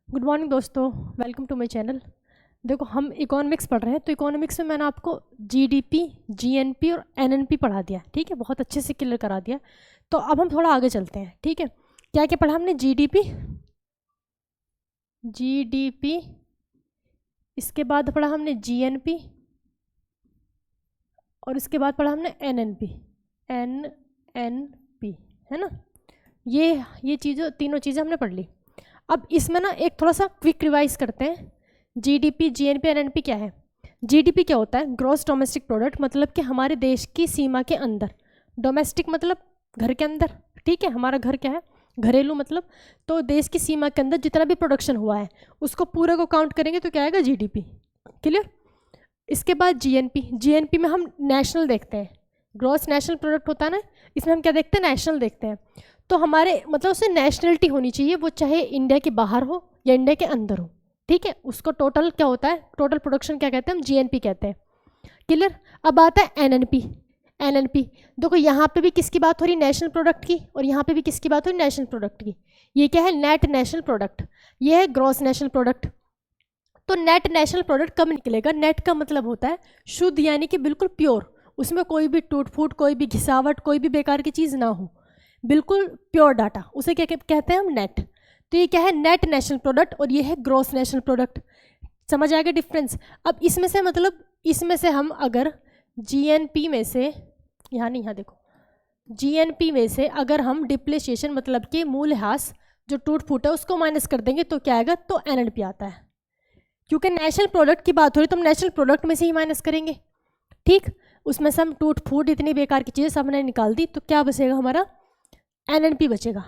Good morning दोस्तों, welcome to my channel. देखो, हम इकोनॉमिक्स पढ़ रहे हैं तो इकोनॉमिक्स में मैंने आपको जीडीपी, जीएनपी और एनएनपी पढ़ा दिया। ठीक है, बहुत अच्छे से क्लियर करा दिया। तो अब हम थोड़ा आगे चलते हैं। ठीक है, क्या क्या पढ़ा हमने? जीडीपी, जीडीपी, इसके बाद पढ़ा हमने जीएनपी और इसके बाद पढ़ा हमने एनएनपी, एनएनपी, है ना। ये चीज़ें, तीनों चीज़ें हमने पढ़ ली। अब इसमें ना एक थोड़ा सा क्विक रिवाइज करते हैं। जीडीपी, जीएनपी, एनएनपी क्या है? जीडीपी क्या होता है? ग्रॉस डोमेस्टिक प्रोडक्ट, मतलब कि हमारे देश की सीमा के अंदर। डोमेस्टिक मतलब घर के अंदर। ठीक है, हमारा घर क्या है? घरेलू मतलब। तो देश की सीमा के अंदर जितना भी प्रोडक्शन हुआ है उसको पूरे को काउंट करेंगे तो क्या आएगा? जीडीपी। क्लियर। इसके बाद जीएनपी, जीएनपी में हम नेशनल देखते हैं। ग्रॉस नेशनल प्रोडक्ट होता है ना, इसमें हम क्या देखते हैं? नेशनल देखते हैं। तो हमारे मतलब उससे नेशनलिटी होनी चाहिए, वो चाहे इंडिया के बाहर हो या इंडिया के अंदर हो। ठीक है, उसको टोटल क्या होता है? टोटल प्रोडक्शन क्या कहते हैं? हम जीएनपी कहते हैं। क्लियर। अब आता है एनएनपी। एनएनपी देखो, यहाँ पे भी किसकी बात हो रही? नेशनल प्रोडक्ट की। और यहाँ पे भी किसकी बात हो रही? नेशनल प्रोडक्ट की। ये क्या है? Net national product. ये है ग्रॉस नेशनल प्रोडक्ट। तो नेट नेशनल प्रोडक्ट कब निकलेगा? नेट का मतलब होता है शुद्ध, यानी कि बिल्कुल प्योर। उसमें कोई भी टूट फूट, कोई भी घिसावट, कोई भी बेकार की चीज़ ना हो, बिल्कुल प्योर डाटा, उसे क्या कहते हैं हम? नेट। तो ये क्या है? Net national product. और ये है ग्रॉस नेशनल प्रोडक्ट। समझ आएगा डिफरेंस? अब इसमें से मतलब इसमें से हम अगर जीएनपी में से, यहाँ नहीं, यहाँ देखो, जीएनपी में से अगर हम डिप्रिसिएशन मतलब कि मूल्यह्रास, जो टूट फूट है, उसको माइनस कर देंगे तो क्या आएगा? तो एनएनपी आता है। क्योंकि नेशनल प्रोडक्ट की बात हो रही तो हम नेशनल प्रोडक्ट में से ही माइनस करेंगे। ठीक, उसमें से हम टूट फूट, इतनी बेकार की चीज़ें सब हमने निकाल दी, तो क्या बचेगा हमारा? एनएनपी बचेगा।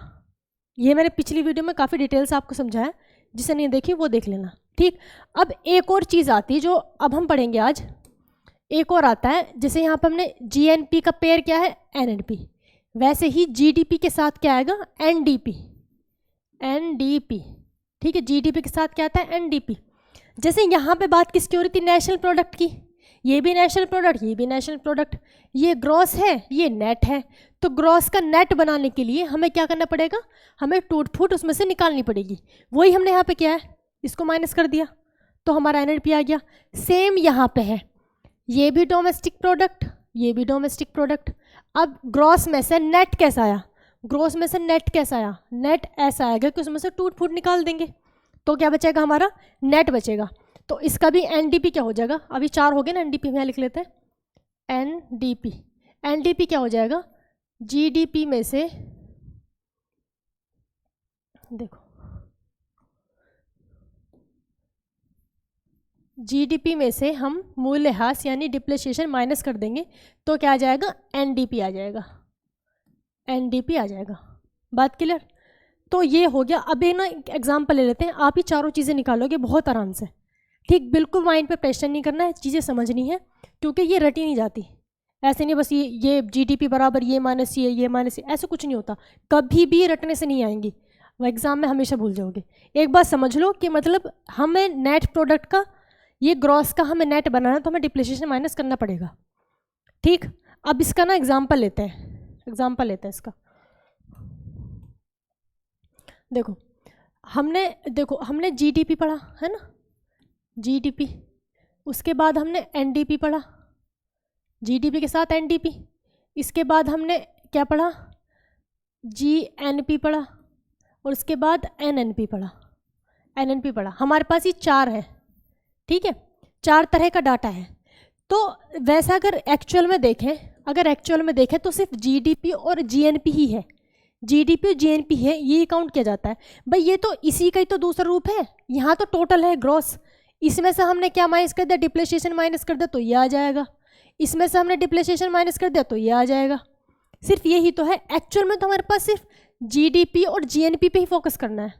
ये मैंने पिछली वीडियो में काफ़ी डिटेल से आपको समझाया, जिसे नहीं देखी वो देख लेना। ठीक, अब एक और चीज़ आती है जो अब हम पढ़ेंगे आज। एक और आता है, जैसे यहाँ पर हमने जीएनपी का पेयर क्या है? एनएनपी। वैसे ही जीडीपी के साथ क्या आएगा? एनडीपी। एनडीपी। ठीक है, जीडीपी के साथ क्या आता है? एनडीपी। जैसे यहाँ पे बात किसकी हो रही थी? नेशनल प्रोडक्ट की। ये भी नेशनल प्रोडक्ट, ये भी नेशनल प्रोडक्ट। ये ग्रॉस है, ये नेट है। तो ग्रॉस का नेट बनाने के लिए हमें क्या करना पड़ेगा? हमें टूट फूट उसमें से निकालनी पड़ेगी। वही हमने यहाँ पे किया है, इसको माइनस कर दिया तो हमारा एनएनपी आ गया। सेम यहाँ पे है, ये भी डोमेस्टिक प्रोडक्ट, ये भी डोमेस्टिक प्रोडक्ट। अब ग्रॉस में से नेट कैसा आया? ग्रॉस में से नेट कैसा आया? नेट ऐसा आएगा कि उसमें से टूट फूट निकाल देंगे तो क्या बचेगा? हमारा नेट बचेगा। तो इसका भी एनडीपी क्या हो जाएगा? अभी 4 हो गए ना, एनडीपी में लिख लेते हैं। एनडीपी, एनडीपी क्या हो जाएगा? जीडीपी में से, देखो, जीडीपी में से हम मूल्यह्रास यानी डिप्रिसिएशन माइनस कर देंगे तो क्या आ जाएगा? एनडीपी आ जाएगा। एनडीपी आ जाएगा। बात क्लियर? तो ये हो गया। अब एक ना एग्जाम्पल ले लेते हैं, आप ही चारों चीज़ें निकालोगे बहुत आराम से। ठीक, बिल्कुल माइंड पे प्रेशर नहीं करना है, चीज़ें समझनी है, क्योंकि ये रटी नहीं जाती। ऐसे नहीं बस ये जीडीपी बराबर ये माइनस ये माइनस ये, ऐसा कुछ नहीं होता। कभी भी रटने से नहीं आएंगी, वो एग्जाम में हमेशा भूल जाओगे। एक बात समझ लो कि मतलब हमें नेट प्रोडक्ट का, ये ग्रॉस का हमें नेट बनाना है तो हमें डिप्रिसिएशन माइनस करना पड़ेगा। ठीक, अब इसका ना एग्जाम्पल लेते हैं, एग्जाम्पल लेते हैं इसका। देखो हमने जीडीपी पढ़ा है ना, जीडीपी। उसके बाद हमने एनडीपी पढ़ा, जीडीपी के साथ एनडीपी। इसके बाद हमने क्या पढ़ा? जीएनपी पढ़ा। और उसके बाद एनएनपी पढ़ा, एनएनपी पढ़ा। हमारे पास ये 4 है। ठीक है, 4 तरह का डाटा है। तो वैसा अगर एक्चुअल में देखें, तो सिर्फ जीडीपी और जीएनपी ही है। जीडीपी और जीएनपी है, ये काउंट किया जाता है। भाई ये तो इसी का ही तो दूसरा रूप है। यहाँ तो टोटल है ग्रॉस, इसमें से हमने क्या माइनस कर दिया? डिप्रिसिएशन माइनस कर दिया तो ये आ जाएगा। इसमें से हमने डिप्रिसिएशन माइनस कर दिया तो ये आ जाएगा। सिर्फ यही तो है। एक्चुअल में तो हमारे पास सिर्फ जीडीपी और जीएनपी पे ही फोकस करना है।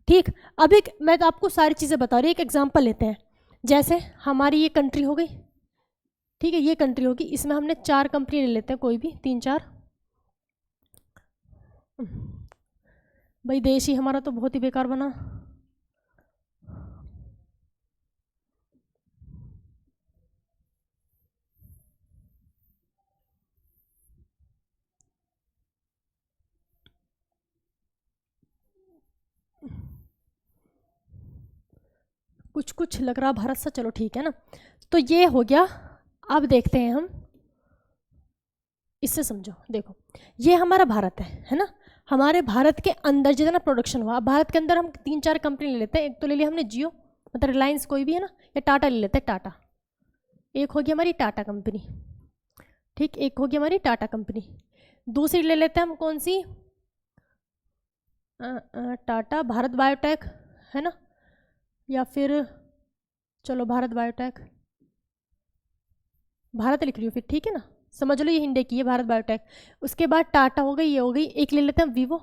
ठीक, अब एक मैं तो आपको सारी चीज़ें बता रही हूँ, एक एग्जाम्पल लेते हैं। जैसे हमारी ये कंट्री हो गई, ठीक है, ये कंट्री होगी, इसमें हमने 4 कंपनी ले लेते हैं, कोई भी 3-4। भाई देश ही हमारा तो बहुत ही बेकार बना। कुछ कुछ लग रहा भारत सा, चलो ठीक है ना। तो ये हो गया। अब देखते हैं हम, इससे समझो, देखो ये हमारा भारत है ना। हमारे भारत के अंदर जितना प्रोडक्शन हुआ, भारत के अंदर हम 3-4 कंपनी ले लेते हैं। एक तो ले लिया हमने जियो, मतलब रिलायंस कोई भी है ना, या टाटा ले लेते हैं, टाटा। एक होगी हमारी टाटा कंपनी, ठीक, एक होगी हमारी टाटा कंपनी। दूसरी ले लेते हैं हम कौन सी, टाटा भारत बायोटेक है ना, या फिर चलो भारत बायोटेक, भारत लिख रही हूँ फिर, ठीक है ना, समझ लो ये इंडिया की है भारत बायोटेक। उसके बाद टाटा हो गई, ये हो गई। एक ले लेते हैं वीवो,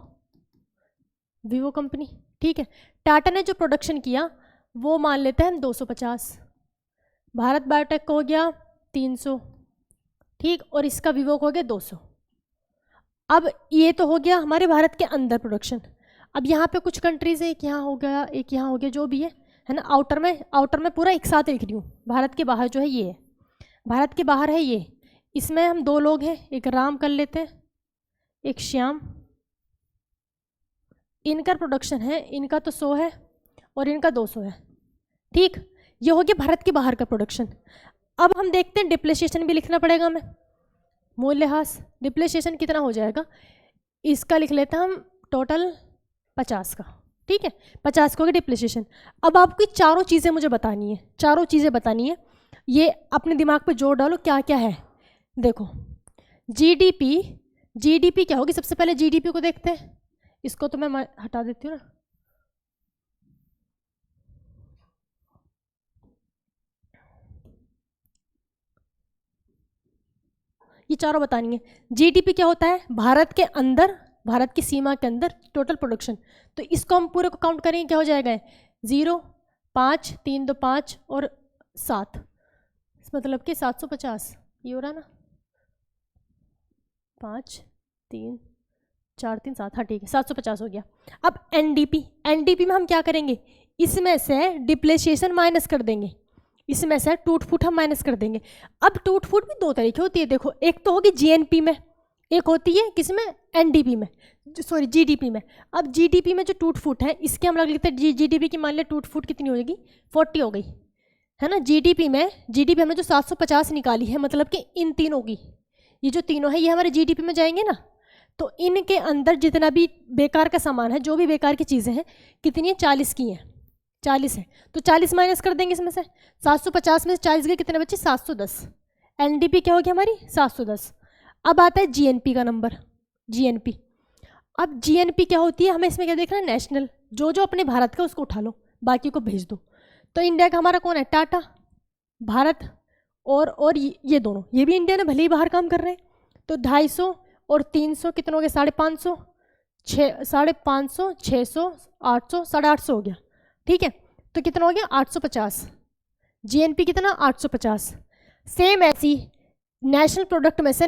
वीवो कंपनी, ठीक है। टाटा ने जो प्रोडक्शन किया वो मान लेते हैं हम 250, भारत बायोटेक को हो गया 300, ठीक, और इसका वीवो को हो गया 200। अब ये तो हो गया हमारे भारत के अंदर प्रोडक्शन। अब यहाँ पे कुछ कंट्रीज है, एक यहाँ हो गया, एक यहाँ हो गया, जो भी है ना। आउटर में पूरा एक साथ लिख रही हूँ। भारत के बाहर जो है ये है, भारत के बाहर है ये। इसमें हम 2 लोग हैं, एक राम कर लेते हैं, एक श्याम। इनका प्रोडक्शन है, इनका तो 100 है और इनका 200 है, ठीक। ये हो गया भारत के बाहर का प्रोडक्शन। अब हम देखते हैं डिप्रिसिएशन भी लिखना पड़ेगा हमें, मूल्यह्रास। डिप्रिसिएशन कितना हो जाएगा, इसका लिख लेते हैं हम टोटल 50 का, ठीक है, 50 का होगा डिप्रिसिएशन। अब आपकी चारों चीज़ें मुझे बतानी है, चारों चीज़ें बतानी है। ये अपने दिमाग पे जोर डालो क्या क्या है। देखो जीडीपी क्या होगी, सबसे पहले जीडीपी को देखते हैं। इसको तो मैं हटा देती हूँ ना, ये चारों बतानी है। जीडीपी क्या होता है, भारत के अंदर, भारत की सीमा के अंदर टोटल प्रोडक्शन। तो इसको हम पूरे को काउंट करेंगे, क्या हो जाएगा, 0, 5, 3, 2, 5 और 7, मतलब कि 750 ये हो रहा ना, 5, 3, 4, 3, 7, हाँ ठीक है, 750 हो गया। अब एनडीपी में हम क्या करेंगे, इसमें से डिप्रिसिएशन माइनस कर देंगे, इसमें से टूट फूट हम माइनस कर देंगे। अब टूट फूट भी 2 तरीके होती है, देखो, एक तो होगी जीएनपी में, एक होती है किसमें, एनडीपी में, सॉरी जीडीपी में। अब जीडीपी में जो टूट फूट है, इसके हम रख लेते हैं जीडीपी की, मान लिया टूट फूट कितनी हो जाएगी, 40 हो गई, है ना। जीडीपी हमने जो 750 निकाली है, मतलब कि इन तीनों की, ये जो तीनों है ये हमारे जीडीपी में जाएंगे ना। तो इनके अंदर जितना भी बेकार का सामान है, जो भी बेकार की चीज़ें हैं, कितनी है, 40 की हैं, 40 है। तो 40 माइनस कर देंगे इसमें से, 750 में से 40 गए, कितने बच्चे, 710। एनडीपी क्या होगी हमारी, 710। अब आता है जीएनपी का नंबर, जीएनपी। अब जीएनपी क्या होती है, हमें इसमें क्या देखना है, नेशनल, जो जो अपने भारत का उसको उठा लो, बाकी को भेज दो। तो इंडिया का हमारा कौन है, टाटा, भारत, और ये दोनों, ये भी इंडिया ने भले ही बाहर काम कर रहे हैं। तो 250 और 300 कितने हो गए, 550, 550, 600, 800, 850 हो गया, ठीक है। तो कितना हो गया, 850। जीएनपी कितना, 850। सेम ऐसी नेशनल प्रोडक्ट में से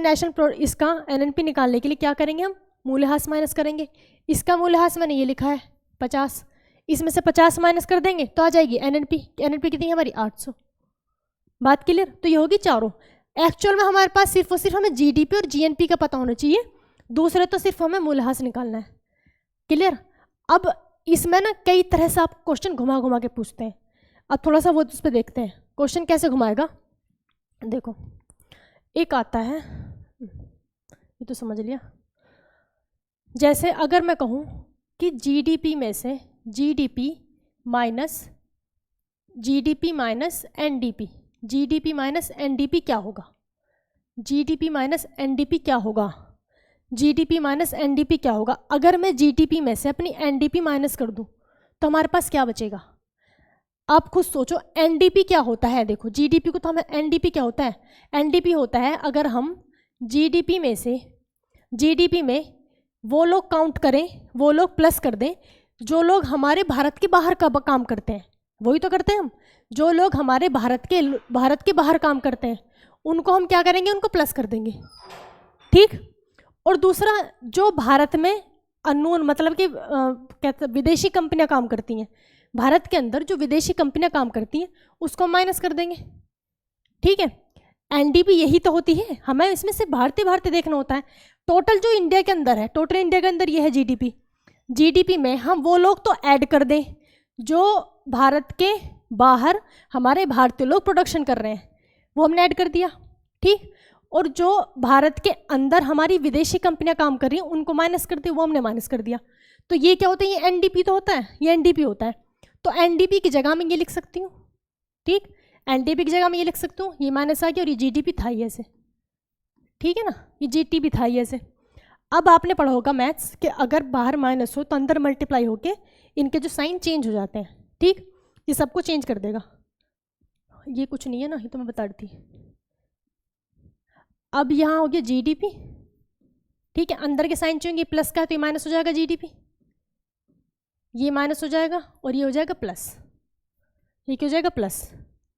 इसका एनएनपी निकालने के लिए क्या करेंगे हम, मूल्यह्रास माइनस करेंगे। इसका मूल्यह्रास मैंने ये लिखा है 50, इसमें से 50 माइनस कर देंगे तो आ जाएगी एनएनपी कितनी है हमारी, 800। बात क्लियर। तो ये होगी चारों। एक्चुअल में हमारे पास सिर्फ और सिर्फ हमें जीडीपी और जीएनपी का पता होना चाहिए, दूसरे तो सिर्फ हमें मूल्यह्रास निकालना है। क्लियर। अब इसमें ना कई तरह से आप क्वेश्चन घुमा घुमा के पूछते हैं। अब थोड़ा सा वो उस पर देखते हैं क्वेश्चन कैसे घुमाएगा। देखो एक आता है, ये तो समझ लिया, जैसे अगर मैं कहूँ कि जीडीपी में से GDP minus NDP, GDP minus NDP क्या होगा, जीडीपी माइनस एनडीपी क्या होगा, जीडीपी माइनस एनडीपी क्या होगा। अगर मैं जीडीपी में से अपनी एनडीपी माइनस कर दूं तो हमारे पास क्या बचेगा। आप खुद सोचो एनडीपी क्या होता है। देखो जीडीपी को तो हमें एनडीपी क्या होता है, एनडीपी होता है अगर हम जीडीपी में से जीडीपी में वो लोग काउंट करें, वो लोग प्लस कर दें जो लोग हमारे भारत के बाहर का काम करते हैं, वही तो करते हैं हम। जो लोग हमारे भारत के बाहर काम करते हैं उनको हम क्या करेंगे, उनको प्लस कर देंगे, ठीक। और दूसरा जो भारत में अननोन मतलब कि कहते विदेशी कंपनियां काम करती हैं, भारत के अंदर जो विदेशी कंपनियां काम करती हैं उसको माइनस कर देंगे, ठीक है। एनडीपी यही तो होती है, हमें इसमें से भारतीय देखना होता है। टोटल जो इंडिया के अंदर है, टोटल इंडिया के अंदर ये है जीडीपी, जीडीपी में हम वो लोग तो ऐड कर दें जो भारत के बाहर हमारे भारतीय लोग प्रोडक्शन कर रहे हैं वो हमने ऐड कर दिया, ठीक। और जो भारत के अंदर हमारी विदेशी कंपनियां काम कर रही हैं उनको माइनस कर दिया, वो हमने माइनस कर दिया। तो ये क्या होता है, ये एनडीपी तो होता है, ये एनडीपी होता है। तो एनडीपी की जगह मैं ये लिख सकती हूँ, ठीक। एनडीपी की जगह मैं ये लिख सकती हूँ, ये माइनस आ गया और ये जीडीपी था ही ऐसे, ठीक है ना, ये जीटीपी था ही ऐसे। अब आपने पढ़ा होगा मैथ्स कि अगर बाहर माइनस हो तो अंदर मल्टीप्लाई होके इनके जो साइन चेंज हो जाते हैं, ठीक। ये सबको चेंज कर देगा, ये कुछ नहीं है ना, ये तो मैं बता दी। अब यहाँ हो गया जीडीपी, ठीक है, अंदर के साइन चेंज, ये प्लस का है तो ये माइनस हो जाएगा जीडीपी, ये माइनस हो जाएगा और ये हो जाएगा प्लस, ये क्या हो जाएगा प्लस,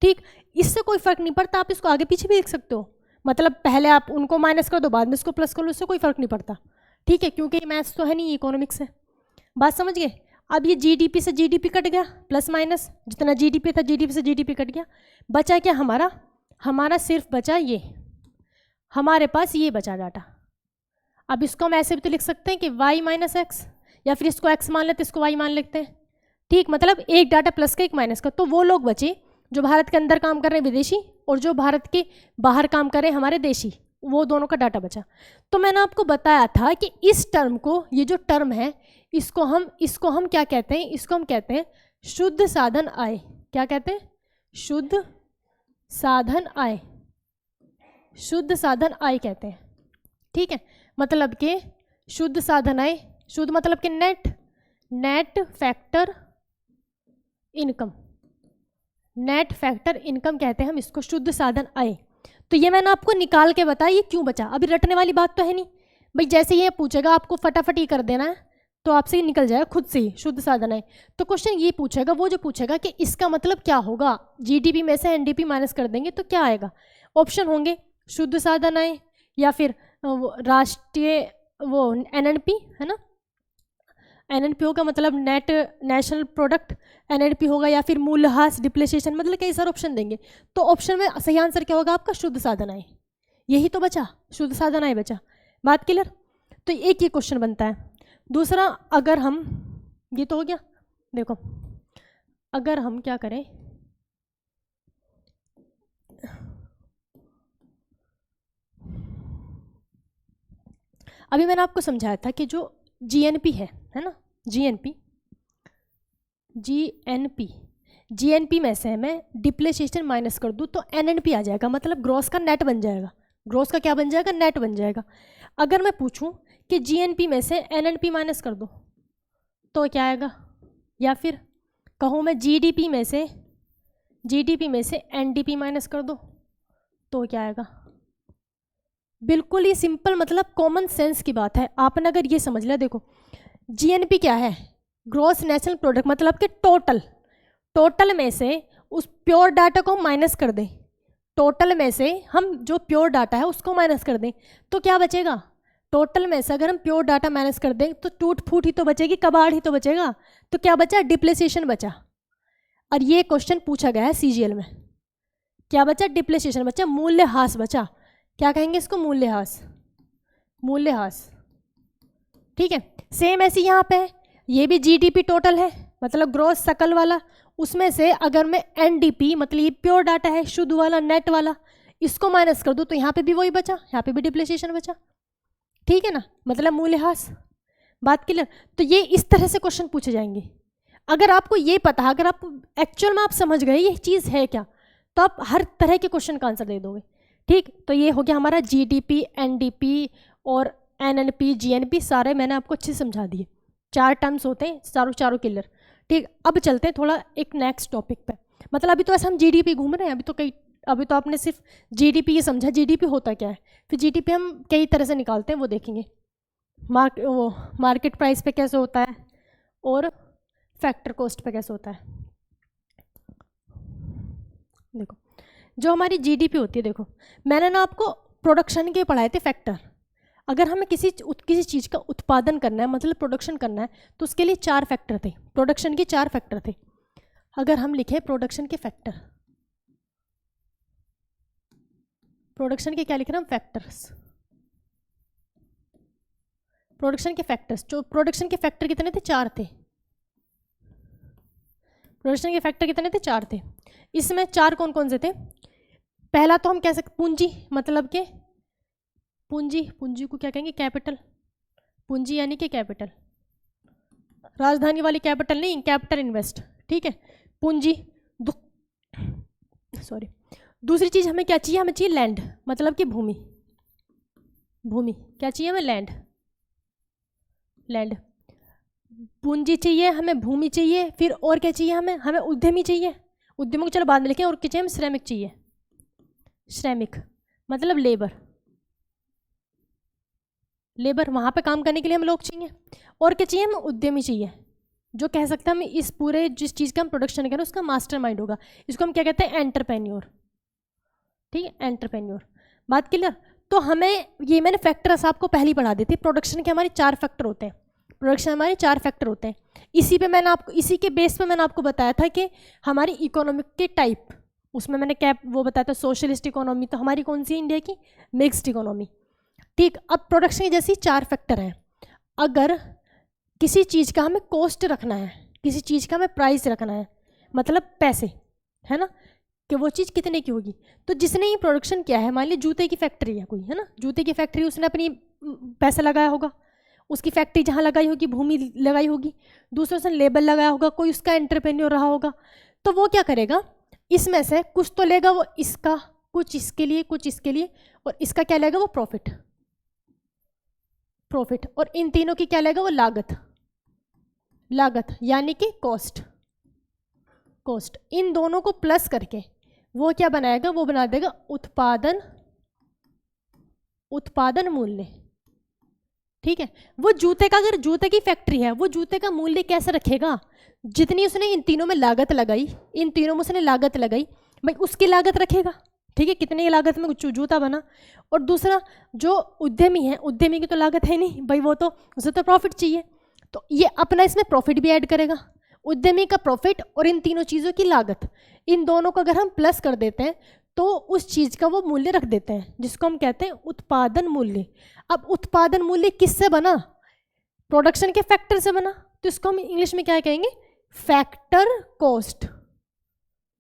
ठीक। इससे कोई फर्क नहीं पड़ता, आप इसको आगे पीछे भी देख सकते हो, मतलब पहले आप उनको माइनस कर दो बाद में इसको प्लस कर लो, इससे कोई फर्क नहीं पड़ता, ठीक है, क्योंकि ये मैथ्स तो है नहीं, इकोनॉमिक्स है। बात समझ गए। अब ये जीडीपी से जीडीपी कट गया, प्लस माइनस जितना जीडीपी था जीडीपी से जीडीपी कट गया, बचा क्या हमारा सिर्फ बचा ये, हमारे पास ये बचा डाटा। अब इसको हम ऐसे भी तो लिख सकते हैं कि y माइनस एक्स, या फिर इसको x मान लेते इसको y मान लेते हैं, ठीक। मतलब एक डाटा प्लस का एक माइनस का, तो वो लोग बचे जो भारत के अंदर काम कर रहे हैं विदेशी, और जो भारत के बाहर काम कर रहे हैं हमारे देशी, वो दोनों का डाटा बचा। तो मैंने आपको बताया था कि इस टर्म को, ये जो टर्म है इसको हम क्या कहते हैं, इसको हम कहते हैं शुद्ध साधन आय। क्या कहते हैं, शुद्ध साधन आय, शुद्ध साधन आय कहते हैं, ठीक है। मतलब कि शुद्ध साधन आय, शुद्ध मतलब कि net factor income, net factor income कहते हैं हम इसको, शुद्ध साधन आय। तो ये मैंने आपको निकाल के बताया, ये क्यों बचा, अभी रटने वाली बात तो है नहीं भाई, जैसे ये पूछेगा आपको फटाफट ही कर देना है तो आपसे ही निकल जाएगा खुद से ही, शुद्ध साधन आय। तो क्वेश्चन ये पूछेगा, वो जो पूछेगा कि इसका मतलब क्या होगा, जीडीपी में से एनडीपी माइनस कर देंगे तो क्या आएगा, ऑप्शन होंगे शुद्ध साधन आय, या फिर राष्ट्रीय वो एनएनपी है ना, एनएनपी होगा मतलब नेट नेशनल प्रोडक्ट, एनएनपी होगा, या फिर मूल्यह्रास डिप्रिसिएशन, मतलब कई सारे ऑप्शन देंगे। तो ऑप्शन में सही आंसर क्या होगा आपका, शुद्ध साधन आय, यही तो बचा, शुद्ध साधन आय बचा। बात क्लियर। तो एक ये क्वेश्चन बनता है। दूसरा, अगर हम, ये तो हो गया, देखो अगर हम क्या करें, अभी मैंने आपको समझाया था कि जो जीएनपी है ना, जीएनपी में से मैं डिप्रिसिएशन माइनस कर दूँ तो एनएनपी आ जाएगा, मतलब ग्रॉस का नेट बन जाएगा, ग्रॉस का क्या बन जाएगा, नेट बन जाएगा। अगर मैं पूछूं कि जीएनपी में से एनएनपी माइनस कर दो तो क्या आएगा, या फिर कहूँ मैं जीडीपी में से एनडीपी माइनस कर दो तो क्या आएगा। बिल्कुल ही सिंपल, मतलब कॉमन सेंस की बात है। आपने अगर ये समझ लिया, देखो जीएनपी क्या है, ग्रॉस नेशनल प्रोडक्ट, मतलब कि टोटल में से उस प्योर डाटा को माइनस कर दें, टोटल में से हम जो प्योर डाटा है उसको माइनस कर दें तो क्या बचेगा, टोटल में से अगर हम प्योर डाटा माइनस कर दें तो टूट फूट ही तो बचेगी, कबाड़ ही तो बचेगा। तो क्या बचा, डिप्रिसिएशन बचा। और ये क्वेश्चन पूछा गया है सीजीएल में, क्या बचा, डिप्रिसिएशन बचा, मूल्यह्रास बचा। क्या कहेंगे इसको, मूल्यह्रास, ठीक है। सेम ऐसी यहाँ पे है, ये भी जीडीपी टोटल है, मतलब ग्रॉस सकल वाला, उसमें से अगर मैं एनडीपी मतलब ये प्योर डाटा है, शुद्ध वाला, नेट वाला, इसको माइनस कर दूँ तो यहाँ पे भी वही बचा, यहाँ पे भी डिप्रिसिएशन बचा, ठीक है ना, मतलब मूल्यह्रास। बात क्लियर। तो ये इस तरह से क्वेश्चन पूछे जाएंगे। अगर आपको ये पता, अगर आप एक्चुअल में आप समझ गए ये चीज़ है क्या, तो आप हर तरह के क्वेश्चन का आंसर दे दोगे, ठीक। तो ये हो गया हमारा जीडीपी, एनडीपी और एनएनपी, जीएनपी, सारे मैंने आपको अच्छे से समझा दिए। 4 टर्म्स होते हैं, चारों क्लियर, ठीक। अब चलते हैं थोड़ा एक नेक्स्ट टॉपिक पे। मतलब अभी तो ऐसा हम जीडीपी घूम रहे हैं, अभी तो आपने सिर्फ जीडीपी ये समझा, जीडीपी होता क्या है, फिर जीडीपी हम कई तरह से निकालते हैं वो देखेंगे। मार्केट प्राइस पे कैसे होता है और फैक्टर कॉस्ट पे कैसे होता है। देखो जो हमारी जीडीपी होती है, देखो मैंने ना आपको प्रोडक्शन के पढ़ाए थे फैक्टर। अगर हमें किसी चीज़ का उत्पादन करना है, मतलब प्रोडक्शन करना है, तो उसके लिए 4 फैक्टर थे, प्रोडक्शन के 4 फैक्टर थे। अगर हम लिखे प्रोडक्शन के फैक्टर, प्रोडक्शन के क्या लिख रहे हैं हम, फैक्टर्स, प्रोडक्शन के फैक्टर्स। जो प्रोडक्शन के फैक्टर कितने थे, 4 थे। प्रोडक्शन के फैक्टर कितने थे? 4 थे। इसमें 4 कौन कौन से थे? पहला तो हम कह सकते पूंजी, मतलब कि पूंजी को क्या कहेंगे? कैपिटल। पूंजी यानी कि कैपिटल, राजधानी वाली कैपिटल नहीं, कैपिटल इन्वेस्ट, ठीक है, पूंजी। सॉरी। दूसरी चीज हमें क्या चाहिए? हमें चाहिए लैंड, मतलब कि भूमि। क्या चाहिए हमें? लैंड। पूंजी चाहिए हमें, भूमि चाहिए, फिर और क्या चाहिए हमें? हमें उद्यमी चाहिए। उद्यमों को चलो बाद में लिखें। और क्या चाहिए हमें? श्रमिक चाहिए। श्रमिक मतलब लेबर, वहाँ पे काम करने के लिए हमें लोग चाहिए। और क्या चाहिए हमें? उद्यमी चाहिए, जो कह सकते हैं हम इस पूरे जिस चीज़ का हम प्रोडक्शन करें उसका मास्टरमाइंड होगा। इसको हम क्या कहते हैं? एंटरप्रेन्योर। ठीक है, एंटरप्रेन्योर। बात क्लियर? तो हमें ये मैंने फैक्टर्स आपको पहले पढ़ा दी थी। प्रोडक्शन के हमारे 4 फैक्टर होते हैं। इसी के बेस पे मैंने आपको बताया था कि हमारी इकोनॉमिक के टाइप, उसमें मैंने क्या वो बताया था? Socialist economy. तो हमारी कौन सी? इंडिया की मिक्स्ड इकोनॉमी। ठीक। अब प्रोडक्शन की जैसी 4 फैक्टर हैं। अगर किसी चीज़ का हमें कॉस्ट रखना है, किसी चीज़ का हमें प्राइस रखना है, मतलब पैसे, है ना, कि वो चीज़ कितने की होगी। तो जिसने ये प्रोडक्शन किया है, मान लीजिए जूते की फैक्ट्री है कोई, है ना, जूते की फैक्ट्री, उसने अपनी पैसा लगाया होगा, उसकी फैक्ट्री जहाँ लगाई होगी भूमि लगाई होगी, दूसरा उसने लेबर लगाया होगा, कोई उसका एंटरप्रेन्योर रहा होगा। तो वो क्या करेगा? इसमें से कुछ तो लेगा वो इसका, कुछ इसके लिए, कुछ इसके लिए, और इसका क्या लेगा? वो प्रॉफिट। और इन तीनों की क्या लेगा? वो लागत यानी कि कॉस्ट। इन दोनों को प्लस करके वो क्या बनाएगा? वो बना देगा उत्पादन मूल्य। ठीक है। वो जूते का, अगर जूते की फैक्ट्री है, वो जूते का मूल्य कैसे रखेगा? जितनी उसने इन तीनों में लागत लगाई, भाई उसकी लागत रखेगा। ठीक है, कितने की लागत में जूता बना। और दूसरा जो उद्यमी है, उद्यमी की तो लागत है नहीं भाई, वो तो उसे तो प्रॉफिट चाहिए, तो ये अपना इसमें प्रॉफिट भी ऐड करेगा। उद्यमी का प्रॉफिट और इन तीनों चीज़ों की लागत, इन दोनों को अगर हम प्लस कर देते हैं तो उस चीज़ का वो मूल्य रख देते हैं, जिसको हम कहते हैं उत्पादन मूल्य। अब उत्पादन मूल्य किससे बना? प्रोडक्शन के फैक्टर से बना, तो इसको हम इंग्लिश में क्या कहेंगे? Factor cost.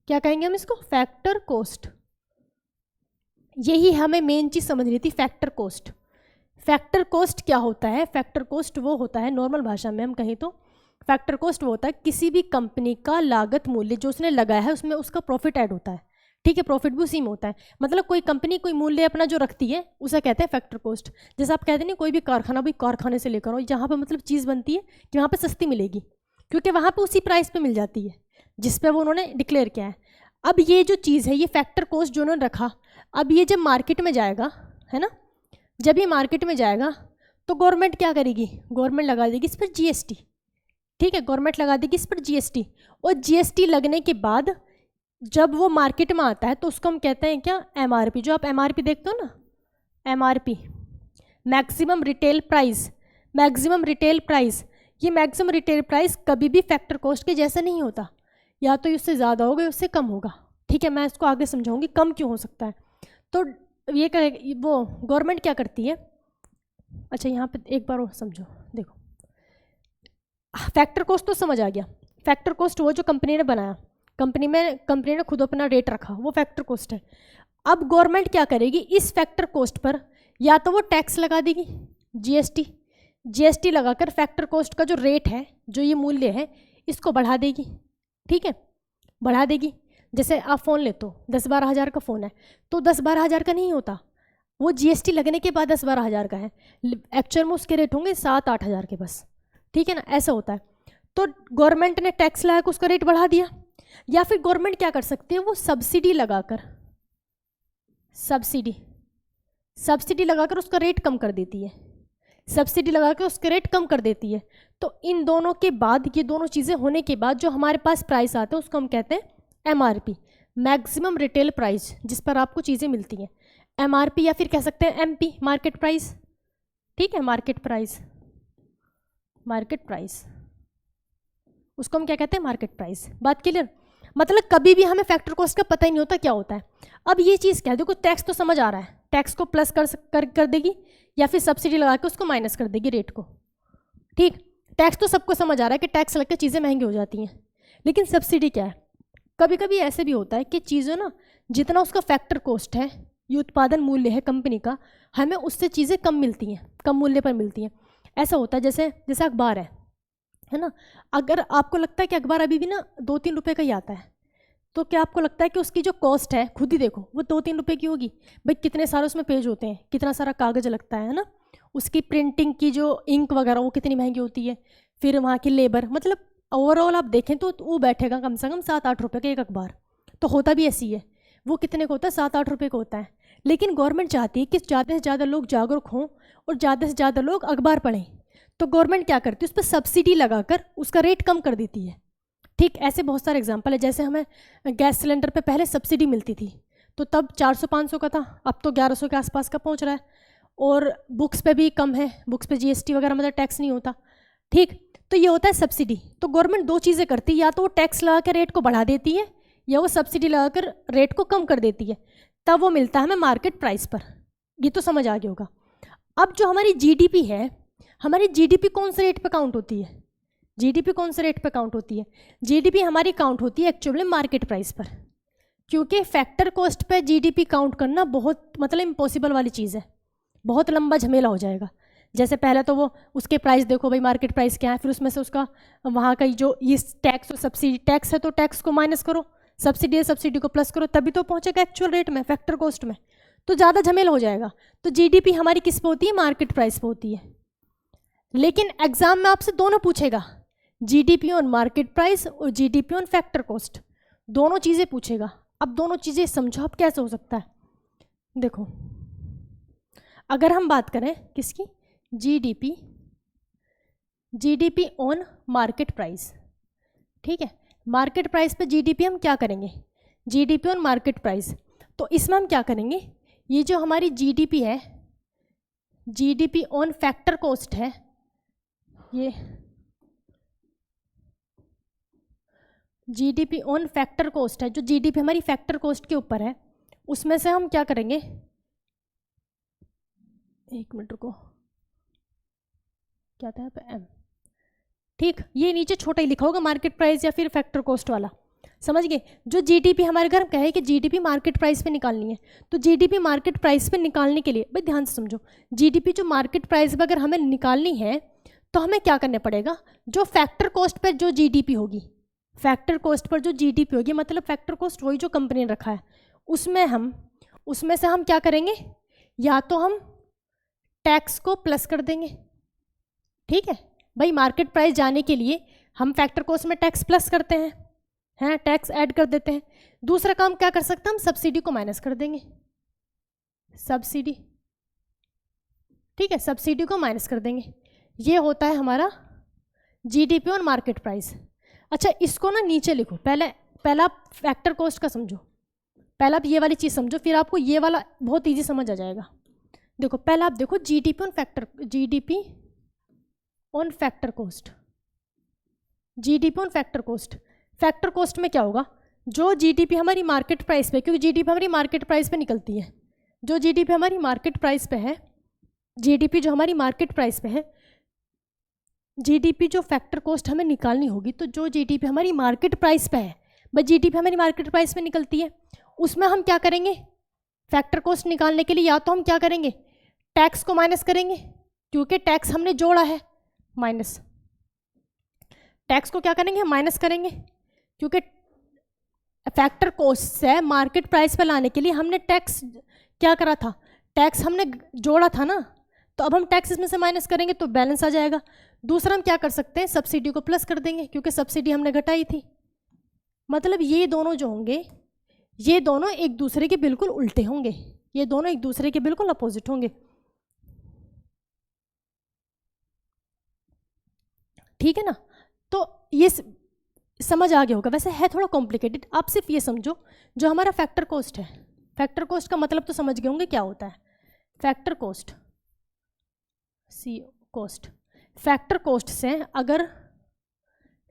क्या कहेंगे हम इसको? Factor cost. यही हमें मेन चीज समझनी थी, फैक्टर कॉस्ट। फैक्टर कॉस्ट क्या होता है? फैक्टर कॉस्ट वो होता है, नॉर्मल भाषा में हम कहें तो फैक्टर कॉस्ट वो होता है किसी भी कंपनी का लागत मूल्य जो उसने लगाया है उसमें उसका प्रॉफिट ऐड होता है। ठीक है, प्रॉफिट भी उसी में होता है। मतलब कोई कंपनी कोई मूल्य अपना जो रखती है उसे कहते हैं फैक्टर कॉस्ट। जैसे आप कहते हैं ना, कोई भी कारखाना, भाई कारखाने से लेकर हो जहाँ पे मतलब चीज़ बनती है कि वहाँ पे सस्ती मिलेगी, क्योंकि वहाँ पे उसी प्राइस पे मिल जाती है जिस पे वो उन्होंने डिक्लेयर किया है। अब ये जो चीज़ है, ये फैक्टर कॉस्ट जो उन्होंने रखा, अब ये जब मार्केट में जाएगा, है ना, जब ये मार्केट में जाएगा तो गवर्नमेंट क्या करेगी? गवर्नमेंट लगा देगी इस पर जीएसटी। ठीक है, गवर्नमेंट लगा देगी इस पर जीएसटी, और जीएसटी लगने के बाद जब वो मार्केट में आता है तो उसको हम कहते हैं क्या? एमआरपी। जो आप एमआरपी देखते हो ना, एमआरपी मैक्सिमम रिटेल प्राइस। ये मैक्सिमम रिटेल प्राइस कभी भी फैक्टर कॉस्ट के जैसा नहीं होता, या तो उससे ज़्यादा होगा या उससे कम होगा। ठीक है, मैं इसको आगे समझाऊंगी कम क्यों हो सकता है। तो ये कहे वो गवर्नमेंट क्या करती है? अच्छा, यहाँ पे एक बार और समझो, देखो फैक्टर कॉस्ट तो समझ आ गया। फैक्टर कॉस्ट वो जो कंपनी ने बनाया, कंपनी ने खुद अपना रेट रखा, वो फैक्टर कॉस्ट है। अब गवर्नमेंट क्या करेगी? इस फैक्टर कॉस्ट पर या तो वो टैक्स लगा देगी, जीएसटी लगाकर फैक्टर कॉस्ट का जो रेट है, जो ये मूल्य है, इसको बढ़ा देगी। ठीक है, बढ़ा देगी। जैसे आप फ़ोन लेते हो, 10-12 हज़ार का फ़ोन है, तो 10-12 हज़ार का नहीं होता, वो जीएसटी लगने के बाद 10-12 हज़ार का है। एक्चुअल में उसके रेट होंगे 7-8 हज़ार के बस। ठीक है ना, ऐसा होता है। तो गवर्नमेंट ने टैक्स लगा कर उसका रेट बढ़ा दिया, या फिर गवर्नमेंट क्या कर सकती है? वो सब्सिडी लगाकर उसका रेट कम कर देती है। तो इन दोनों के बाद, ये दोनों चीज़ें होने के बाद जो हमारे पास प्राइस आता है उसको हम कहते हैं एमआरपी, मैक्सिमम रिटेल प्राइस, जिस पर आपको चीज़ें मिलती हैं। एमआरपी या फिर कह सकते हैं एमपी, मार्केट प्राइस। ठीक है, मार्केट प्राइस उसको हम क्या कहते हैं? Market price. बात क्लियर? मतलब कभी भी हमें फैक्टर कॉस्ट का पता ही नहीं होता क्या होता है। अब ये चीज़ क्या है? देखो टैक्स तो समझ आ रहा है, टैक्स को प्लस कर देगी या फिर सब्सिडी लगा के उसको माइनस कर देगी रेट को। ठीक, टैक्स तो सबको समझ आ रहा है कि टैक्स लग के चीज़ें महंगी हो जाती हैं, लेकिन सब्सिडी क्या है, कभी कभी ऐसे भी होता है कि चीज़ें ना जितना उसका फैक्टर कॉस्ट है, ये उत्पादन मूल्य है कंपनी का, हमें उससे चीज़ें कम मिलती हैं, कम मूल्य पर मिलती हैं। ऐसा होता है जैसे जैसे अखबार है ना, अगर आपको लगता है कि अखबार अभी भी ना 2-3 रुपये का ही आता है, तो क्या आपको लगता है कि उसकी जो कॉस्ट है, खुद ही देखो, वो 2-3 रुपये की होगी? भाई कितने सारे उसमें पेज होते हैं, कितना सारा कागज़ लगता है ना, उसकी प्रिंटिंग की जो इंक वगैरह वो कितनी महंगी होती है, फिर वहाँ की लेबर, मतलब ओवरऑल आप देखें तो वो बैठेगा कम से कम 7-8 रुपये का एक अखबार। तो होता भी ऐसी है, वो कितने का होता है? 7-8 रुपये का होता है। लेकिन गवर्नमेंट चाहती है कि ज़्यादा से ज़्यादा लोग जागरूक हों और ज़्यादा से ज़्यादा लोग अखबार पढ़ें, तो गवर्नमेंट क्या करती है, उस पर सब्सिडी लगाकर उसका रेट कम कर देती है। ठीक ऐसे बहुत सारे एग्जाम्पल है, जैसे हमें गैस सिलेंडर पे पहले सब्सिडी मिलती थी, तो तब 400-500 का था, अब तो 1100 के आसपास का पहुंच रहा है। और बुक्स पे भी कम है, बुक्स पे जीएसटी वगैरह मतलब टैक्स नहीं होता। ठीक, तो ये होता है सब्सिडी। तो गवर्नमेंट दो चीज़ें करती है, या तो वो टैक्स लगा कर रेट को बढ़ा देती है, या वो सब्सिडी लगाकर रेट को कम कर देती है, तब वो मिलता है हमें मार्केट प्राइस पर। ये तो समझ आ गया होगा। अब जो हमारी जीडीपी है, हमारी जीडीपी कौन से रेट पे काउंट होती है? जीडीपी कौन से रेट पे काउंट होती है? जीडीपी हमारी काउंट होती है एक्चुअली मार्केट प्राइस पर, क्योंकि फैक्टर कॉस्ट पे जीडीपी काउंट करना बहुत मतलब इम्पॉसिबल वाली चीज़ है, बहुत लंबा झमेला हो जाएगा। जैसे पहले तो वो उसके प्राइस देखो भाई, मार्केट प्राइस क्या है, फिर उसमें से उसका वहाँ का जो ये टैक्स और सब्सिडी, टैक्स है तो टैक्स को माइनस करो, सब्सिडी है सब्सिडी को प्लस करो, तभी तो पहुँचेगा एक्चुअल रेट में, फैक्टर कॉस्ट में। तो ज़्यादा झमेला हो जाएगा। तो जीडीपी हमारी किस पे होती है? मार्केट प्राइस पे होती है। लेकिन एग्जाम में आपसे दोनों पूछेगा, जीडीपी ऑन मार्केट प्राइस और जीडीपी ऑन फैक्टर कॉस्ट, दोनों चीज़ें पूछेगा। अब दोनों चीज़ें समझो अब कैसे हो सकता है। देखो, अगर हम बात करें किसकी, GDP, GDP on market price, ठीक है, मार्केट प्राइस पे जीडीपी हम क्या करेंगे, जीडीपी ऑन मार्केट प्राइस। तो इसमें हम क्या करेंगे, ये जो हमारी जीडीपी है, जीडीपी ऑन फैक्टर कॉस्ट है, ये जीडीपी ऑन फैक्टर कॉस्ट है, जो जीडीपी हमारी फैक्टर कॉस्ट के ऊपर है, उसमें से हम क्या करेंगे, एक मिनट रुको, क्या था यहाँ पे, एम, ठीक, ये नीचे छोटा ही लिखा होगा मार्केट प्राइस या फिर फैक्टर कॉस्ट वाला, समझ गए। जो जीडीपी हमारे घर कहे कि जीडीपी मार्केट प्राइस पे निकालनी है, तो जीडीपी मार्केट प्राइस पे निकालने के लिए भाई ध्यान से समझो, जीडीपी जो मार्केट प्राइस पे अगर हमें निकालनी है तो हमें क्या करना पड़ेगा, जो फैक्टर कॉस्ट पर जो जीडीपी होगी, फैक्टर कॉस्ट पर जो जीडीपी होगी, मतलब फैक्टर कॉस्ट वही जो कंपनी ने रखा है, उसमें से हम क्या करेंगे, या तो हम टैक्स को प्लस कर देंगे, ठीक है भाई, मार्केट प्राइस जाने के लिए हम फैक्टर कॉस्ट में टैक्स प्लस करते हैं, टैक्स ऐड कर देते हैं। दूसरा काम क्या कर सकते हैं, हम सब्सिडी को माइनस कर देंगे, सब्सिडी, ठीक है, सब्सिडी को माइनस कर देंगे। ये होता है हमारा जीडीपी और मार्केट प्राइस। अच्छा, इसको ना नीचे लिखो, पहला आप फैक्टर कॉस्ट का समझो, पहला आप ये वाली चीज़ समझो, फिर आपको ये वाला बहुत ईजी समझ आ जाएगा। देखो, पहला आप देखो GDP on factor, GDP on factor cost, GDP on factor cost. Factor cost में क्या होगा, जो जीडीपी हमारी मार्केट प्राइस पे, क्योंकि जीडीपी हमारी मार्केट प्राइस पे निकलती है, जो जीडीपी हमारी मार्केट प्राइस पे है, जीडीपी जो हमारी मार्केट प्राइस पे है, जीडीपी जो फैक्टर कॉस्ट हमें निकालनी होगी, तो जो जीडीपी हमारी मार्केट प्राइस पे है, बस जीडीपी हमारी मार्केट प्राइस पे निकलती है, उसमें हम क्या करेंगे, फैक्टर कॉस्ट निकालने के लिए या तो हम क्या करेंगे, टैक्स को माइनस करेंगे, क्योंकि टैक्स हमने जोड़ा है, माइनस, टैक्स को क्या करेंगे, माइनस करेंगे, क्योंकि फैक्टर कॉस्ट से मार्केट प्राइस पे लाने के लिए हमने टैक्स क्या करा था, टैक्स हमने जोड़ा था ना, तो अब हम टैक्स इसमें से माइनस करेंगे तो बैलेंस आ जाएगा। दूसरा हम क्या कर सकते हैं, सब्सिडी को प्लस कर देंगे, क्योंकि सब्सिडी हमने घटाई थी। मतलब ये दोनों जो होंगे, ये दोनों एक दूसरे के बिल्कुल उल्टे होंगे, ये दोनों एक दूसरे के बिल्कुल अपोजिट होंगे, ठीक है ना। तो ये समझ आ गया होगा, वैसे है थोड़ा कॉम्प्लिकेटेड, आप सिर्फ ये समझो, जो हमारा फैक्टर कॉस्ट है, फैक्टर कॉस्ट का मतलब तो समझ गए होंगे क्या होता है, फैक्टर कॉस्ट, सी कॉस्ट, फैक्टर कॉस्ट से, अगर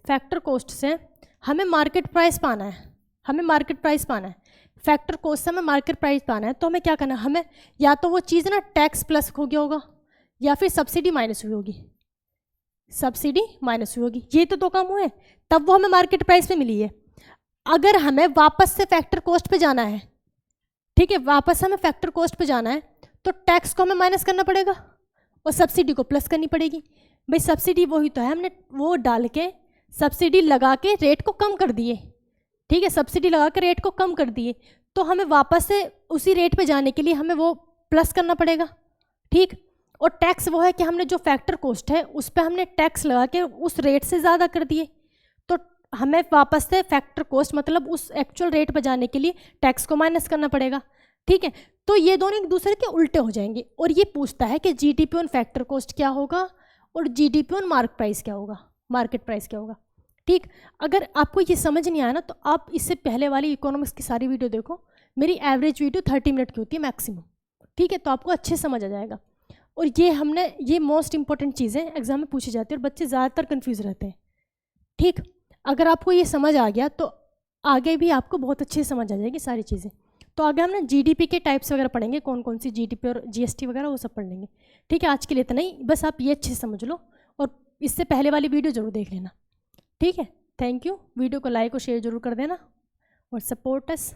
फैक्टर कॉस्ट से हमें मार्केट प्राइस पाना है, हमें मार्केट प्राइस पाना है, फैक्टर कॉस्ट से हमें मार्केट प्राइस पाना है, तो हमें क्या करना है, हमें या तो वो चीज़ ना टैक्स प्लस हो गया होगा, या फिर सब्सिडी माइनस हुई होगी, सब्सिडी माइनस हुई होगी, ये तो दो काम हुए, तब वो हमें मार्केट प्राइस पे मिली है। अगर हमें वापस से फैक्टर कॉस्ट पे जाना है, ठीक है, वापस हमें फैक्टर कॉस्ट पे जाना है, तो टैक्स को हमें माइनस करना पड़ेगा और सब्सिडी को प्लस करनी पड़ेगी। भाई सब्सिडी वही तो है, हमने वो डाल के सब्सिडी लगा के रेट को कम कर दिए, ठीक है, सब्सिडी लगा के रेट को कम कर दिए, तो हमें वापस से उसी रेट पे जाने के लिए हमें वो प्लस करना पड़ेगा, ठीक। और टैक्स वो है कि हमने जो फैक्टर कॉस्ट है उस पर हमने टैक्स लगा के उस रेट से ज़्यादा कर दिए, तो हमें वापस से फैक्टर कॉस्ट मतलब उस एक्चुअल रेट पर जाने के लिए टैक्स को माइनस करना पड़ेगा, ठीक है। तो ये दोनों एक दूसरे के उल्टे हो जाएंगे। और ये पूछता है कि जीडीपी ऑन फैक्टर कॉस्ट क्या होगा और जीडीपी ऑन मार्केट प्राइस क्या होगा, मार्केट प्राइस क्या होगा, ठीक। अगर आपको ये समझ नहीं आया ना, तो आप इससे पहले वाली इकोनॉमिक्स की सारी वीडियो देखो, मेरी एवरेज वीडियो 30 मिनट की होती है मैक्सिमम, ठीक है, तो आपको अच्छे समझ आ जाएगा। और ये मोस्ट इंपॉर्टेंट चीज़ें एग्जाम में पूछी जाती है और बच्चे ज़्यादातर कंफ्यूज रहते हैं, ठीक। अगर आपको ये समझ आ गया तो आगे भी आपको बहुत अच्छे से समझ आ जाएगी सारी चीज़ें। तो आगे हम ना जीडीपी के टाइप्स वगैरह पढ़ेंगे, कौन कौन सी जीडीपी और जीएसटी वगैरह वो सब पढ़ लेंगे, ठीक है। आज के लिए इतना ही, बस आप ये अच्छे से समझ लो और इससे पहले वाली वीडियो ज़रूर देख लेना, ठीक है। थैंक यू, वीडियो को लाइक और शेयर जरूर कर देना और सपोर्ट अस।